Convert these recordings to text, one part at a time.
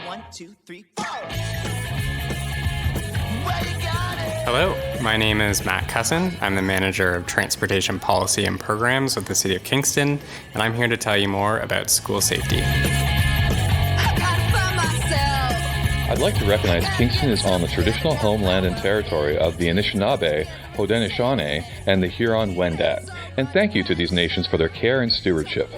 1, 2, 3, 4. Hello, my name is Matt Cusson. I'm the Manager of Transportation Policy and Programs with the City of Kingston, and I'm here to tell you more about school safety. I'd like to recognize Kingston is on the traditional homeland and territory of the Anishinaabe, Haudenosaunee, and the Huron-Wendat, and thank you to these nations for their care and stewardship.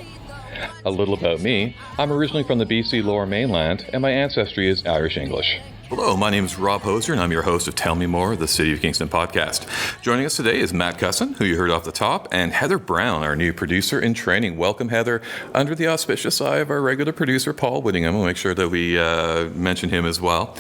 A little about me, I'm originally from the BC Lower Mainland, and my ancestry is Irish-English. Hello, my name is Rob Hoser, and I'm your host of Tell Me More, the City of Kingston podcast. Joining us today is Matt Cusson, who you heard off the top, and Heather Brown, our new producer in training. Welcome, Heather, under the auspicious eye of our regular producer, Paul Whittingham. We'll make sure that we mention him as well.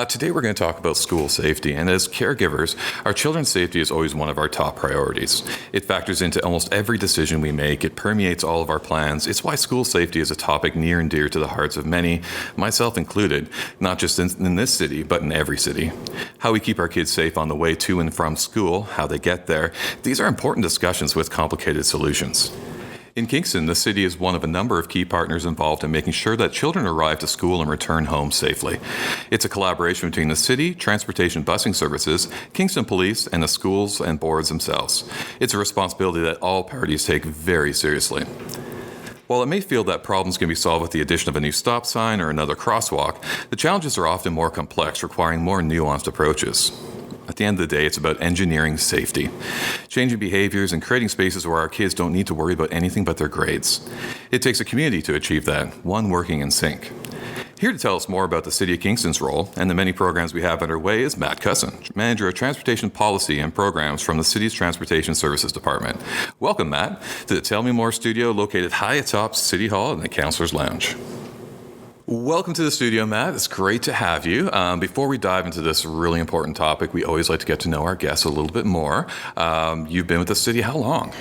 Today we're going to talk about school safety, and as caregivers, our children's safety is always one of our top priorities. It factors into almost every decision we make. It permeates all of our plans. It's why school safety is a topic near and dear to the hearts of many, myself included, not just in this city, but in every city. How we keep our kids safe on the way to and from school, how they get there, these are important discussions with complicated solutions. In Kingston, the city is one of a number of key partners involved in making sure that children arrive to school and return home safely. It's a collaboration between the city, transportation busing services, Kingston Police, and the schools and boards themselves. It's a responsibility that all parties take very seriously. While it may feel that problems can be solved with the addition of a new stop sign or another crosswalk, the challenges are often more complex, requiring more nuanced approaches. At the end of the day, it's about engineering safety, changing behaviors and creating spaces where our kids don't need to worry about anything but their grades. It takes a community to achieve that, one working in sync. Here to tell us more about the City of Kingston's role and the many programs we have underway is Matt Cusson, Manager of Transportation Policy and Programs from the City's Transportation Services Department. Welcome, Matt, to the Tell Me More studio located high atop City Hall in the Councillor's Lounge. Welcome to the studio, Matt. It's great to have you. Before we dive into this really important topic, we always like to get to know our guests a little bit more. You've been with the city how long?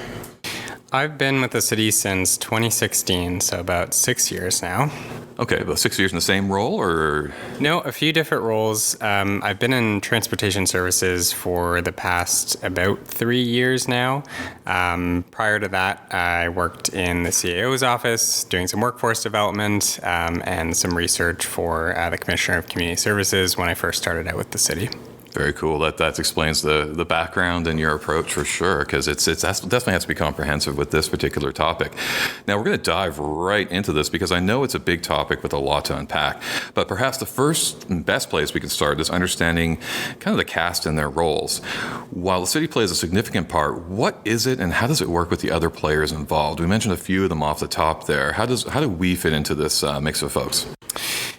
I've been with the city since 2016, so about 6 years now. Okay, about 6 years in the same role, or? No, a few different roles. I've been in transportation services for the past about 3 years now. Prior to that, I worked in the CAO's office doing some workforce development and some research for the Commissioner of Community Services when I first started out with the city. Very cool. That explains the background and your approach for sure, because it definitely has to be comprehensive with this particular topic. Now, we're going to dive right into this because I know it's a big topic with a lot to unpack. But perhaps the first and best place we can start is understanding kind of the cast and their roles. While the city plays a significant part, what is it and how does it work with the other players involved? We mentioned a few of them off the top there. How do we fit into this mix of folks?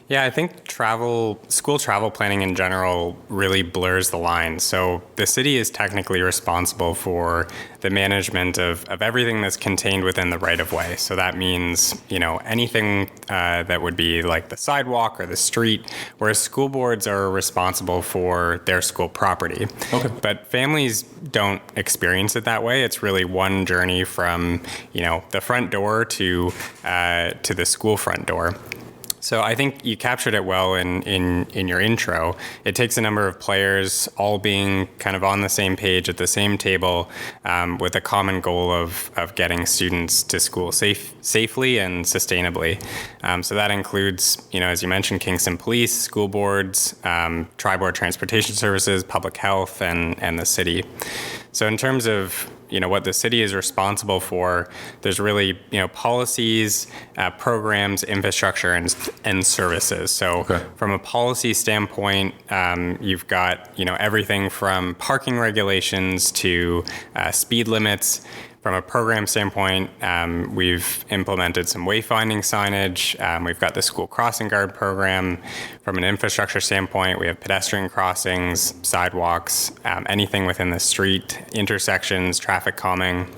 Yeah, I think school travel planning in general really blurs the line. So the city is technically responsible for the management of everything that's contained within the right-of-way. So that means, anything that would be like the sidewalk or the street, whereas school boards are responsible for their school property. Okay. But families don't experience it that way. It's really one journey from, the front door to the school front door. So I think you captured it well in your intro. It takes a number of players all being kind of on the same page at the same table with a common goal of getting students to school safely and sustainably. So that includes, as you mentioned, Kingston Police, school boards, Tri-Board Transportation Services, public health, and the city. So in terms of what the city is responsible for, there's really policies, programs, infrastructure, and services. So From a policy standpoint, you've got everything from parking regulations to speed limits. From a program standpoint, we've implemented some wayfinding signage. We've got the school crossing guard program. From an infrastructure standpoint, we have pedestrian crossings, sidewalks, anything within the street, intersections, traffic calming.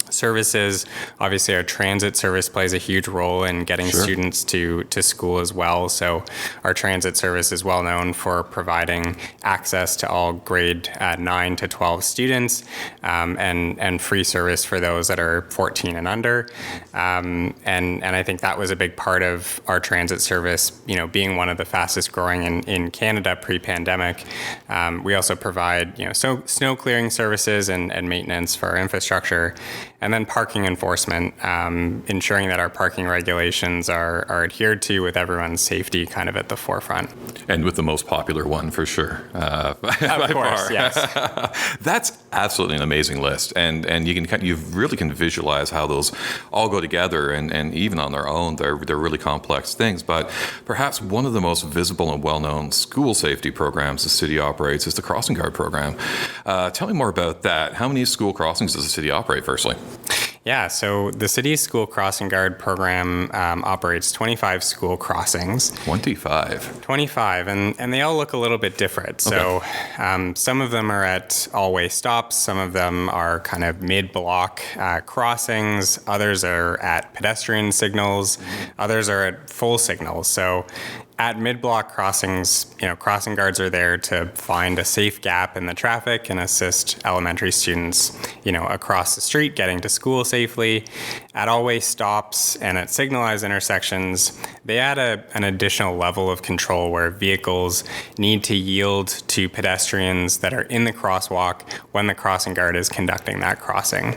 Services, obviously our transit service plays a huge role in getting students to school as well. So our transit service is well known for providing access to all grade 9 to 12 students and free service for those that are 14 and under. And I think that was a big part of our transit service, being one of the fastest growing in Canada pre-pandemic. We also provide, snow clearing services and maintenance for our infrastructure. And And then parking enforcement, ensuring that our parking regulations are adhered to with everyone's safety kind of at the forefront. And with the most popular one, for sure. Of course, yes. That's absolutely an amazing list. And you really can visualize how those all go together. And even on their own, they're really complex things. But perhaps one of the most visible and well-known school safety programs the city operates is the Crossing Guard program. Tell me more about that. How many school crossings does the city operate, firstly? Yeah, so the city's school crossing guard program operates 25 school crossings. 25, and they all look a little bit different. So some of them are at all-way stops, some of them are kind of mid-block crossings, others are at pedestrian signals, others are at full signals. So at mid-block crossings, crossing guards are there to find a safe gap in the traffic and assist elementary students, across the street getting to school safely. At all-way stops and at signalized intersections, they add an additional level of control where vehicles need to yield to pedestrians that are in the crosswalk when the crossing guard is conducting that crossing.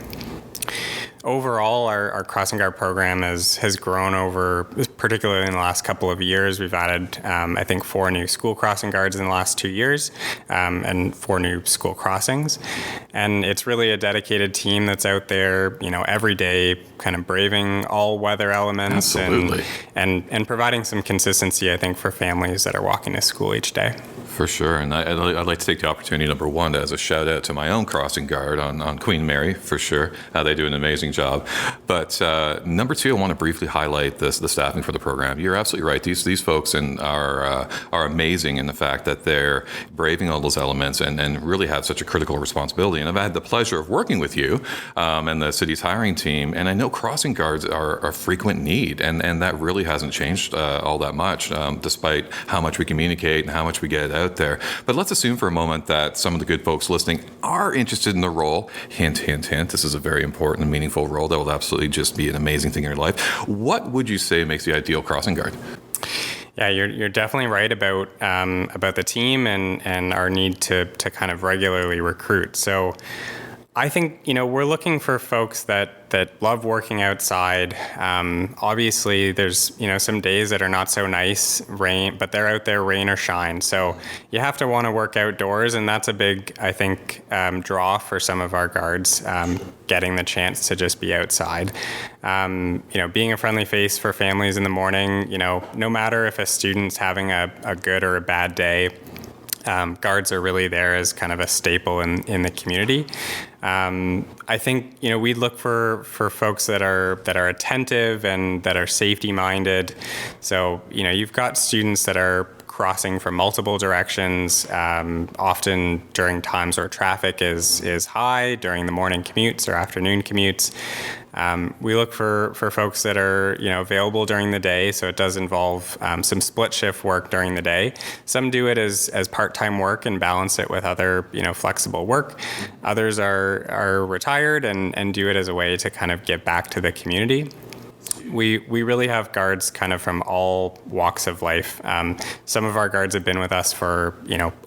Overall, our crossing guard program has grown over, particularly in the last couple of years. We've added, I think, 4 new school crossing guards in the last 2 years, and 4 new school crossings. And it's really a dedicated team that's out there, every day, kind of braving all weather elements. Absolutely. And providing some consistency, I think, for families that are walking to school each day. For sure. And I'd like to take the opportunity, number one, as a shout out to my own crossing guard on Queen Mary, for sure. They do an amazing job. But number two, I want to briefly highlight the staffing for the program. You're absolutely right. These folks are amazing in the fact that they're braving all those elements and really have such a critical responsibility. And I've had the pleasure of working with you and the city's hiring team. And I know crossing guards are a frequent need. And that really hasn't changed all that much, despite how much we communicate and how much we get out there. But let's assume for a moment that some of the good folks listening are interested in the role. Hint, hint, hint. This is a very important and meaningful role that will absolutely just be an amazing thing in your life. What would you say makes the ideal crossing guard? Yeah, you're definitely right about the team and our need to kind of regularly recruit. So I think, we're looking for folks that love working outside. Obviously, there's, some days that are not so nice, rain, but they're out there rain or shine. So you have to want to work outdoors, and that's a big, I think, draw for some of our guards, getting the chance to just be outside. Being a friendly face for families in the morning, no matter if a student's having a good or a bad day, guards are really there as kind of a staple in the community. I think we look for folks that are attentive and that are safety minded. So you've got students that are crossing from multiple directions, often during times where traffic is high, during the morning commutes or afternoon commutes. We look for folks that are available during the day, so it does involve some split shift work during the day. Some do it as part-time work and balance it with other flexible work. Others are retired and do it as a way to kind of give back to the community. We really have guards kind of from all walks of life. Some of our guards have been with us for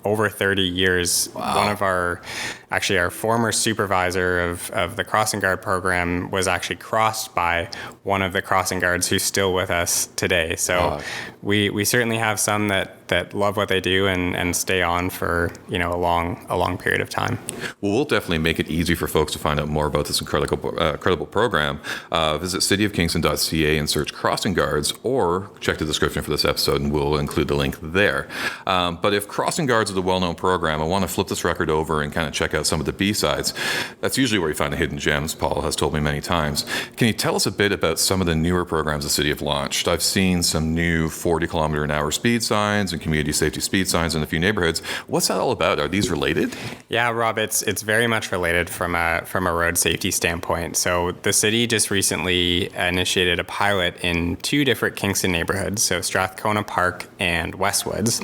over 30 years. Wow. One of our former supervisor of the crossing guard program was actually crossed by one of the crossing guards who's still with us today. So we certainly have some that love what they do and stay on for a long period of time. Well, we'll definitely make it easy for folks to find out more about this incredible program. Visit cityofkingston.ca and search crossing guards, or check the description for this episode and we'll include the link there. But if crossing guards is a well-known program, I want to flip this record over and kind of check out some of the B-sides. That's usually where you find the hidden gems, Paul has told me many times. Can you tell us a bit about some of the newer programs the city have launched? I've seen some new 40-kilometer-an-hour speed signs and community safety speed signs in a few neighborhoods. What's that all about? Are these related? Yeah, Rob, it's very much related from a road safety standpoint. So the city just recently initiated a pilot in 2 different Kingston neighborhoods, so Strathcona Park and Westwoods.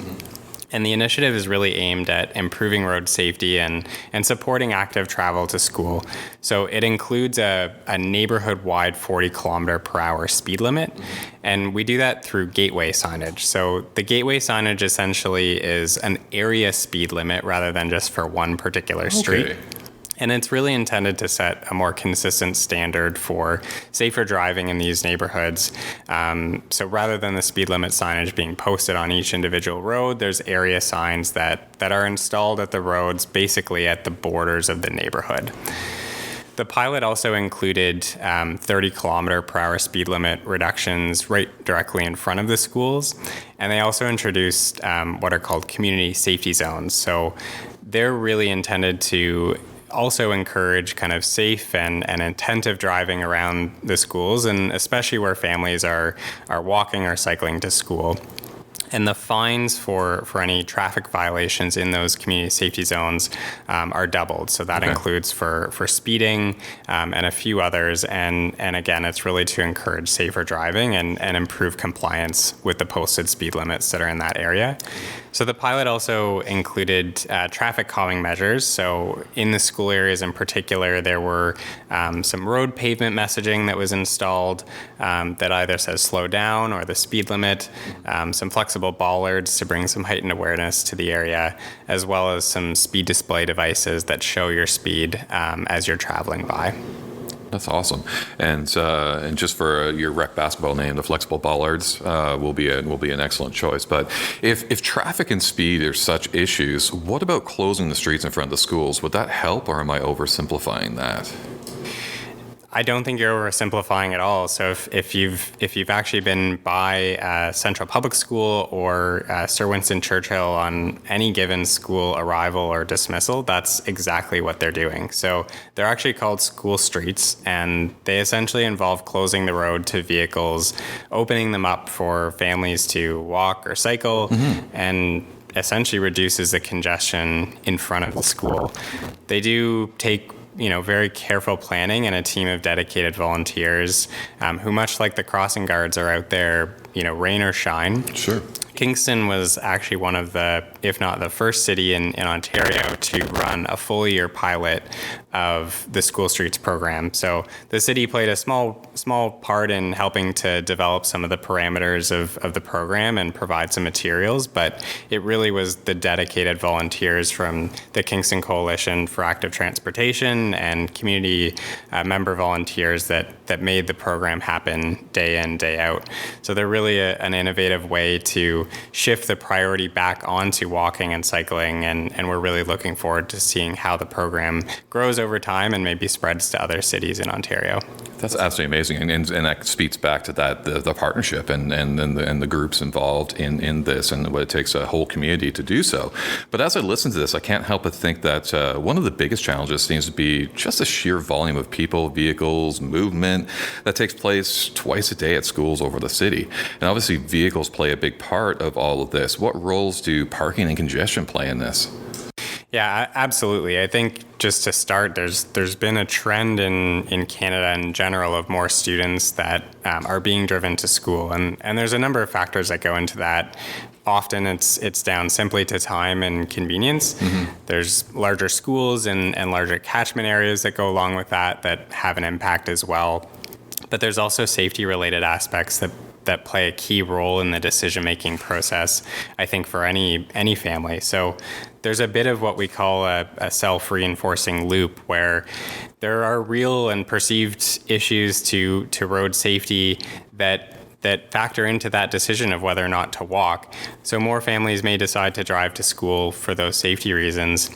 And the initiative is really aimed at improving road safety and supporting active travel to school. So it includes a neighborhood-wide 40-kilometer-per-hour speed limit, and we do that through gateway signage. So the gateway signage essentially is an area speed limit rather than just for one particular street. Okay. And it's really intended to set a more consistent standard for safer driving in these neighborhoods. So rather than the speed limit signage being posted on each individual road, there's area signs that are installed at the roads, basically at the borders of the neighborhood. The pilot also included 30 kilometer per hour speed limit reductions right directly in front of the schools. And they also introduced what are called community safety zones. So they're really intended to also encourage kind of safe and attentive driving around the schools, and especially where families are walking or cycling to school. And the fines for any traffic violations in those community safety zones are doubled. So that includes for speeding and a few others. And again, it's really to encourage safer driving and improve compliance with the posted speed limits that are in that area. So the pilot also included traffic calming measures. So in the school areas in particular, there were some road pavement messaging that was installed that either says slow down or the speed limit, some flexible bollards to bring some heightened awareness to the area, as well as some speed display devices that show your speed as you're traveling by. That's awesome. And just for your rec basketball name, the flexible bollards will be an excellent choice. But if traffic and speed are such issues, what about closing the streets in front of the schools? Would that help, or am I oversimplifying that? I don't think you're oversimplifying at all. So if you've actually been by Central Public School or Sir Winston Churchill on any given school arrival or dismissal, that's exactly what they're doing. So they're actually called school streets, and they essentially involve closing the road to vehicles, opening them up for families to walk or cycle, and essentially reduces the congestion in front of the school. They do take very careful planning and a team of dedicated volunteers who, much like the crossing guards, are out there, rain or shine. Sure. Kingston was actually one of the, if not the first city in Ontario to run a full year pilot of the School Streets program. So the city played a small part in helping to develop some of the parameters of the program and provide some materials, but it really was the dedicated volunteers from the Kingston Coalition for Active Transportation and community member volunteers that made the program happen day in, day out. So they're really an innovative way to shift the priority back onto walking and cycling, and we're really looking forward to seeing how the program grows over time and maybe spreads to other cities in Ontario. That's absolutely amazing, and that speaks back to that the partnership and the groups involved in this, and what it takes a whole community to do so. But as I listen to this, I can't help but think that one of the biggest challenges seems to be just the sheer volume of people, vehicles, movement that takes place twice a day at schools over the city. And obviously, vehicles play a big part of all of this. What roles do parking and congestion play in this? Yeah, absolutely. I think just to start, there's been a trend in Canada in general of more students that are being driven to school, and there's a number of factors that go into that. Often it's down simply to time and convenience. There's larger schools and larger catchment areas that go along with that have an impact as well. But there's also safety-related aspects that play a key role in the decision-making process, I think, for any family. So there's a bit of what we call a self-reinforcing loop, where there are real and perceived issues to road safety that factor into that decision of whether or not to walk. So more families may decide to drive to school for those safety reasons.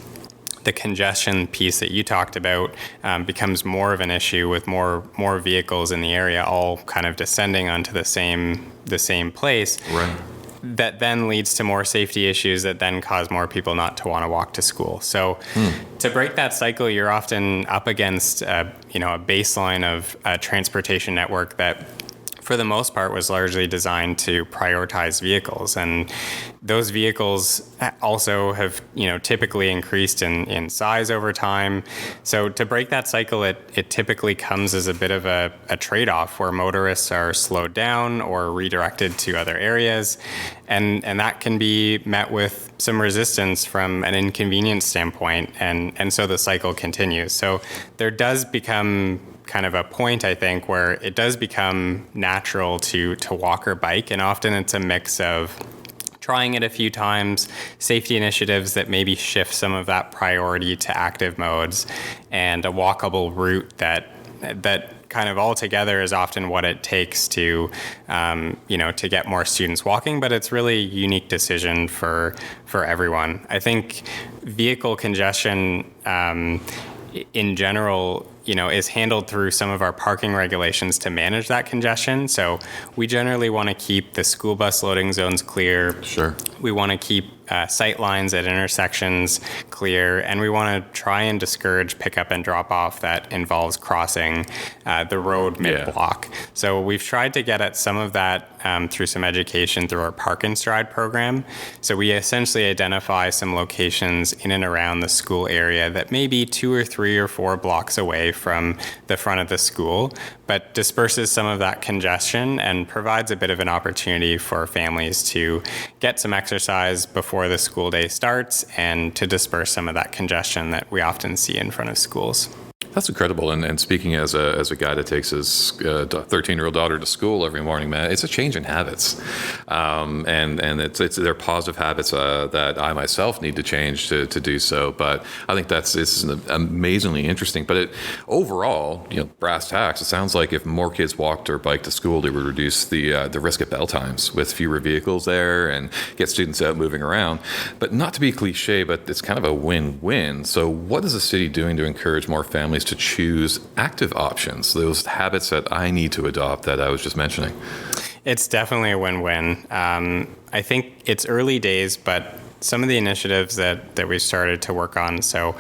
The congestion piece that you talked about becomes more of an issue with more vehicles in the area, all kind of descending onto the same place. Right. That then leads to more safety issues that then cause more people not to want to walk to school. So to break that cycle, you're often up against a baseline of a transportation network that, for the most part, was largely designed to prioritize vehicles. And those vehicles also have, typically increased in size over time. So to break that cycle, it typically comes as a bit of a trade-off where motorists are slowed down or redirected to other areas. And that can be met with some resistance from an inconvenience standpoint. And so the cycle continues. So there does become kind of a point, I think, where it does become natural to walk or bike, and often it's a mix of trying it a few times, safety initiatives that maybe shift some of that priority to active modes, and a walkable route that kind of all together is often what it takes to, to get more students walking. But it's really a unique decision for everyone. I think vehicle congestion in general, is handled through some of our parking regulations to manage that congestion. So we generally want to keep the school bus loading zones clear. Sure. We want to keep sight lines at intersections clear, and we want to try and discourage pickup and drop off that involves crossing the road mid-block. So we've tried to get at some of that through some education through our Park and Stride program. So we essentially identify some locations in and around the school area that may be 2 or 3 or 4 blocks away from the front of the school, but disperses some of that congestion and provides a bit of an opportunity for families to get some exercise before the school day starts and to disperse some of that congestion that we often see in front of schools. That's incredible. And speaking as a guy that takes his 13-year-old daughter to school every morning, man, it's a change in habits. And they're positive habits that I myself need to change to do so. But I think it's amazingly interesting. But overall, brass tacks, it sounds like if more kids walked or biked to school, they would reduce the risk at bell times with fewer vehicles there and get students out moving around. But not to be cliche, but it's kind of a win-win. So what is the city doing to encourage more families to choose active options, those habits that I need to adopt that I was just mentioning? It's definitely a win-win. I think it's early days, but some of the initiatives that we've started to work on. So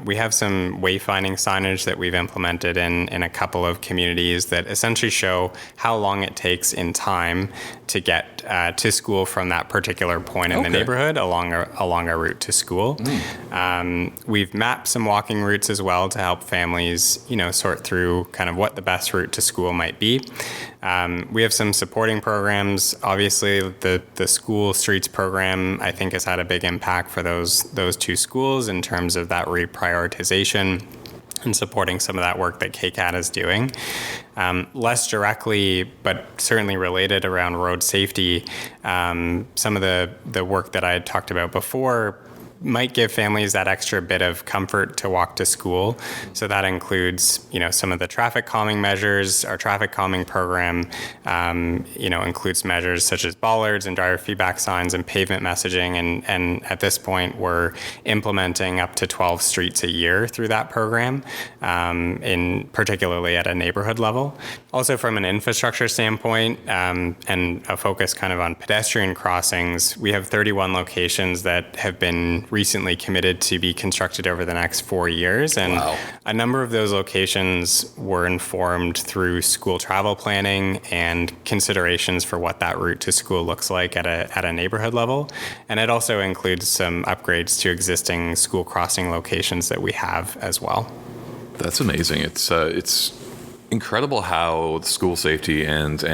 we have some wayfinding signage that we've implemented in a couple of communities that essentially show how long it takes in time to get to school from that particular point in the neighborhood along a route to school. We've mapped some walking routes as well to help families, sort through kind of what the best route to school might be. We have some supporting programs. Obviously, the School Streets program, I think, has had a big impact for those 2 schools in terms of that reprioritization and supporting some of that work that KCAT is doing. Less directly, but certainly related around road safety, some of the work that I had talked about before might give families that extra bit of comfort to walk to school. So that includes, some of the traffic calming measures. Our traffic calming program, includes measures such as bollards and driver feedback signs and pavement messaging. And at this point, we're implementing up to 12 streets a year through that program, in particularly at a neighborhood level. Also from an infrastructure standpoint, and a focus kind of on pedestrian crossings, we have 31 locations that have been recently committed to be constructed over the next 4 years. And a number of those locations were informed through school travel planning and considerations for what that route to school looks like at a neighborhood level. And it also includes some upgrades to existing school crossing locations that we have as well. That's amazing. It's incredible how school safety and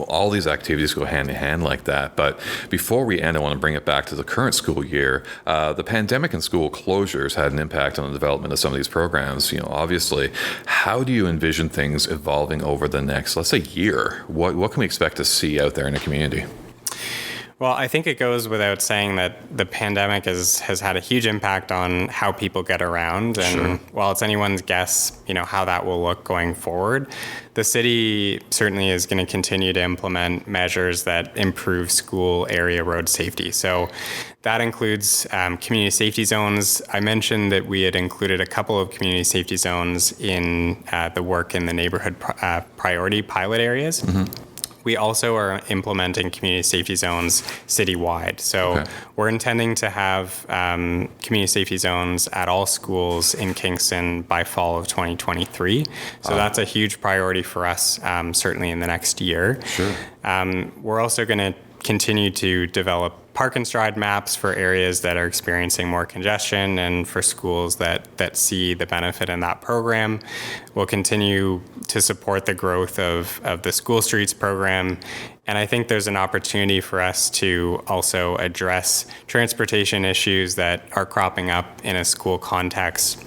all these activities go hand in hand like that. But before we end, I want to bring it back to the current school year. The pandemic and school closures had an impact on the development of some of these programs. Obviously, how do you envision things evolving over the next, let's say, year? What can we expect to see out there in the community? Well, I think it goes without saying that the pandemic has had a huge impact on how people get around. And while it's anyone's guess, how that will look going forward, the city certainly is going to continue to implement measures that improve school area road safety. So that includes community safety zones. I mentioned that we had included a couple of community safety zones in the work in the neighborhood priority pilot areas. Mm-hmm. We also are implementing community safety zones citywide. So we're intending to have community safety zones at all schools in Kingston by fall of 2023. So that's a huge priority for us, certainly in the next year. Sure. We're also going to continue to develop Park and Stride maps for areas that are experiencing more congestion and for schools that see the benefit in that program. We'll continue to support the growth of the School Streets program. And I think there's an opportunity for us to also address transportation issues that are cropping up in a school context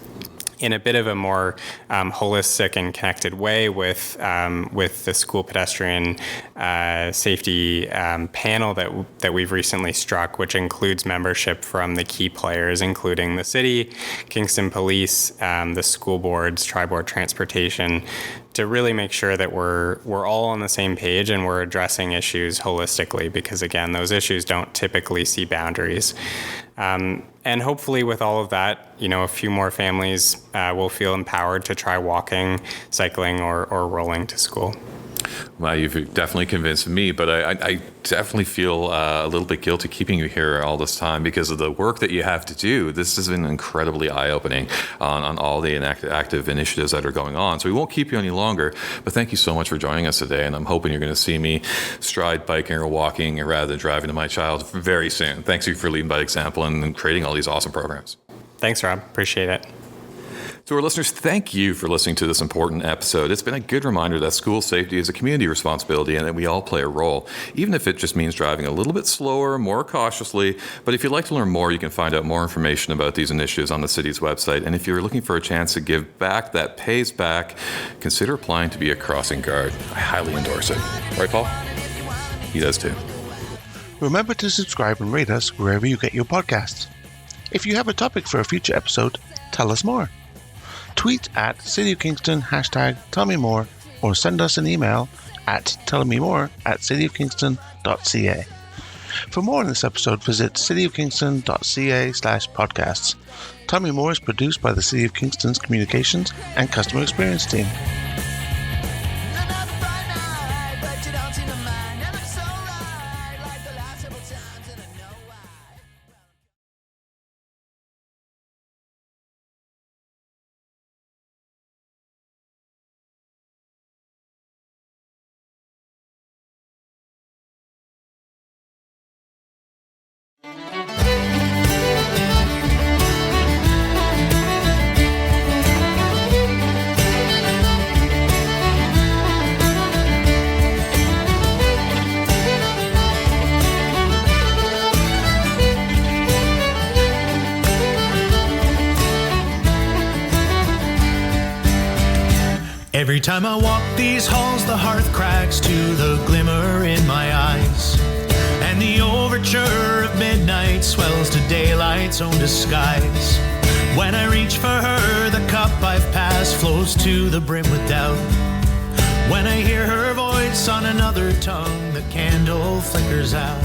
in a bit of a more holistic and connected way with the school pedestrian safety panel that we've recently struck, which includes membership from the key players, including the city, Kingston Police, the school boards, Tri-Board Transportation, to really make sure that we're all on the same page and we're addressing issues holistically, because again, those issues don't typically see boundaries. And hopefully with all of that, a few more families will feel empowered to try walking, cycling, or rolling to school. Well, you've definitely convinced me, but I definitely feel a little bit guilty keeping you here all this time because of the work that you have to do. This has been incredibly eye-opening on all the active initiatives that are going on. So we won't keep you any longer, but thank you so much for joining us today. And I'm hoping you're going to see me stride biking or walking rather than driving to my child very soon. Thanks you for leading by example and creating all these awesome programs. Thanks, Rob. Appreciate it. To our listeners, thank you for listening to this important episode. It's been a good reminder that school safety is a community responsibility and that we all play a role, even if it just means driving a little bit slower, more cautiously. But if you'd like to learn more, you can find out more information about these initiatives on the city's website. And if you're looking for a chance to give back that pays back, consider applying to be a crossing guard. I highly endorse it. Right, Paul? He does too. Remember to subscribe and rate us wherever you get your podcasts. If you have a topic for a future episode, tell us more. Tweet at City of Kingston #TellMeMore or send us an email at tellmemore@cityofkingston.ca. For more on this episode, visit cityofkingston.ca/podcasts. Tell Me More is produced by the City of Kingston's Communications and Customer Experience team. Every time I walk these halls, the hearth cracks to the glimmer in my eyes, and the overture of midnight swells to daylight's own disguise. When I reach for her, the cup I've passed flows to the brim with doubt. When I hear her voice on another tongue, the candle flickers out.